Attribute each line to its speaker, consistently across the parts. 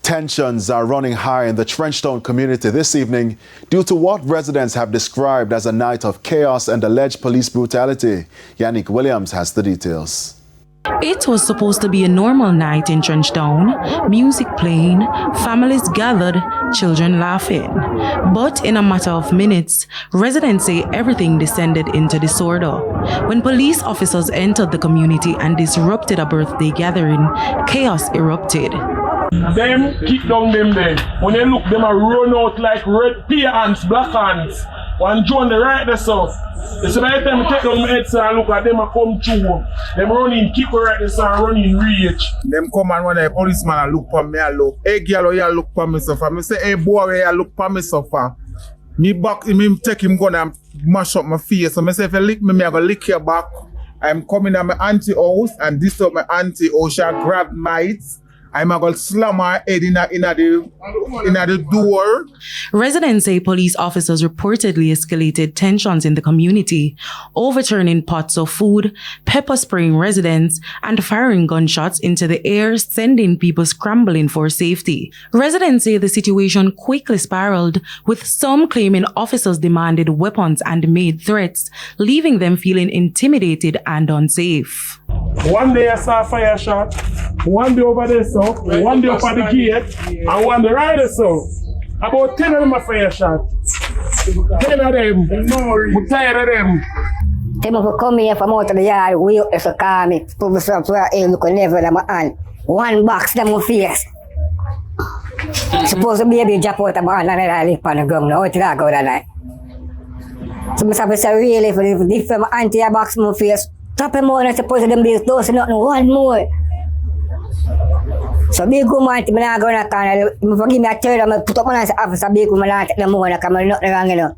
Speaker 1: Tensions are running high in the Trenchtown community this evening due to what residents have described as a night of chaos and alleged police brutality. Yannick Williams has the details.
Speaker 2: It was supposed to be a normal night in Trenchtown, music playing, families gathered, children laughing. But in a matter of minutes, residents say everything descended into disorder. When police officers entered the community and disrupted a birthday gathering, chaos erupted.
Speaker 3: Them kick down them there. When they look, them are run out like red pear ants, black ants. One join the right there, so. They say by the time I take down my head, so I look at them, I come through. Them running, kick right there, so I running reach.
Speaker 4: Them come and when a policeman and look for me, I look. Hey girl, you look for me suffer. I say, hey boy, you look for me suffer. Me back, me take him gun and mash up my face. So I say, if you lick me, I go lick your back. I'm coming at my auntie house and this up my auntie house. She grab mites. I'm going to slam her head in the door.
Speaker 2: Residents say police officers reportedly escalated tensions in the community, overturning pots of food, pepper spraying residents, and firing gunshots into the air, sending people scrambling for safety. Residents say the situation quickly spiraled, with some claiming officers demanded weapons and made threats, leaving them feeling intimidated and unsafe.
Speaker 3: One day I saw a fire shot, one day over there so, one day up at the gate, and one day right there so. About 10 of them are fire shot. 10 of them. I'm tired of them.
Speaker 5: They must come here from out of the yard, we up to call me, put myself to a look at never in my hand. One box in my face. Supposed to be a big drop out of my hand and I live on the ground. How did I go that night? So I have to say really for the different auntie a box in my face. Top him more, I suppose them be close enough, one more. So big woman, I'm not going to call him. Forgive me, I tell him, I put up my hands off, so big woman, I take them more, I come not wrong, you know.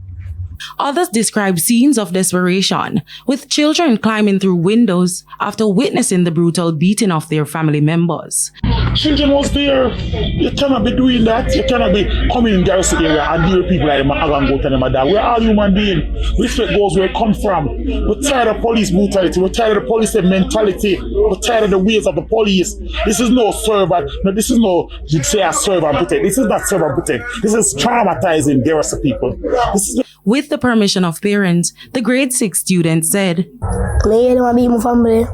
Speaker 2: Others describe scenes of desperation, with children climbing through windows after witnessing the brutal beating of their family members.
Speaker 3: Children was there. You cannot be doing that. You cannot be coming in garrison area and deal with people like them and go to them and that. We're all human beings. Respect goes where it comes from. We're tired of police brutality. We're tired of the police mentality. We're tired of the ways of the police. This is no servant. No, this is no, you say a servant protect. This is not servant protect. This is traumatizing garrison people.
Speaker 2: With the permission of parents, the grade 6 student said,
Speaker 6: Me don't be my family.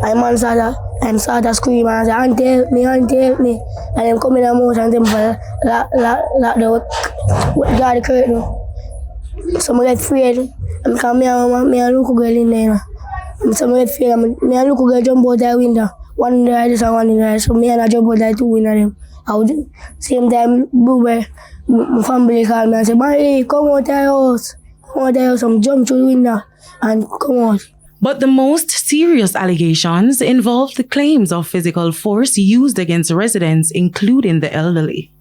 Speaker 6: I'm sad to scream and say, auntie help me. And them come in the house and them lock the guard the curtain. So I get afraid. Because me and local girl in there. So I get afraid. Me and local girl jump out the window. One in the right and one in the right. So me and I jump out the two in them. I would same time Blueberry, my family called me and said, Barry, come out the house. Come out the house. I'm jump through the window and come out.
Speaker 2: But the most serious allegations involve the claims of physical force used against residents, including the elderly.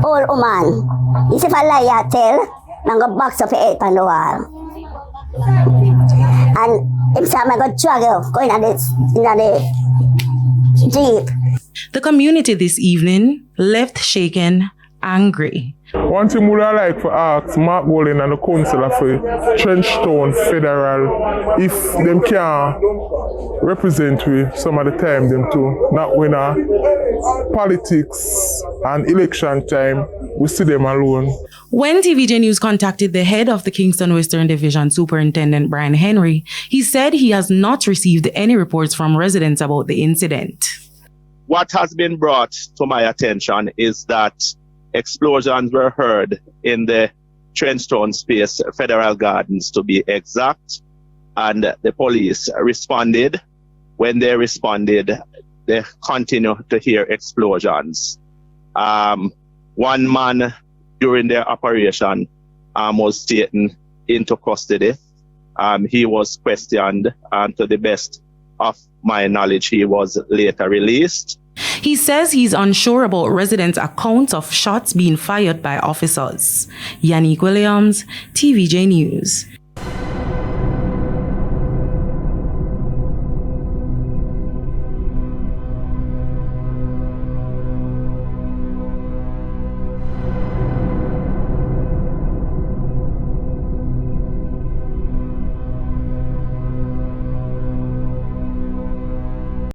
Speaker 7: Old woman, if I lie, I tell, I'm going to box up your head on the wall. And if I'm going to struggle, going in the jeep.
Speaker 2: The community this evening left shaken, angry.
Speaker 3: One thing would I like for ask Mark Golden and the councillor for Trenchtown Federal if them can represent we some of the time them too. Not when politics and election time we see them alone.
Speaker 2: When TVJ News contacted the head of the Kingston Western Division, Superintendent Brian Henry, he said he has not received any reports from residents about the incident.
Speaker 8: What has been brought to my attention is that explosions were heard in the Trenchtown Space Federal Gardens, to be exact, and the police responded. When they responded, they continue to hear explosions. One man during their operation was taken into custody. He was questioned, and to the best of my knowledge, he was later released.
Speaker 2: He says he's unsure about residents' accounts of shots being fired by officers. Yannick Williams, TVJ News.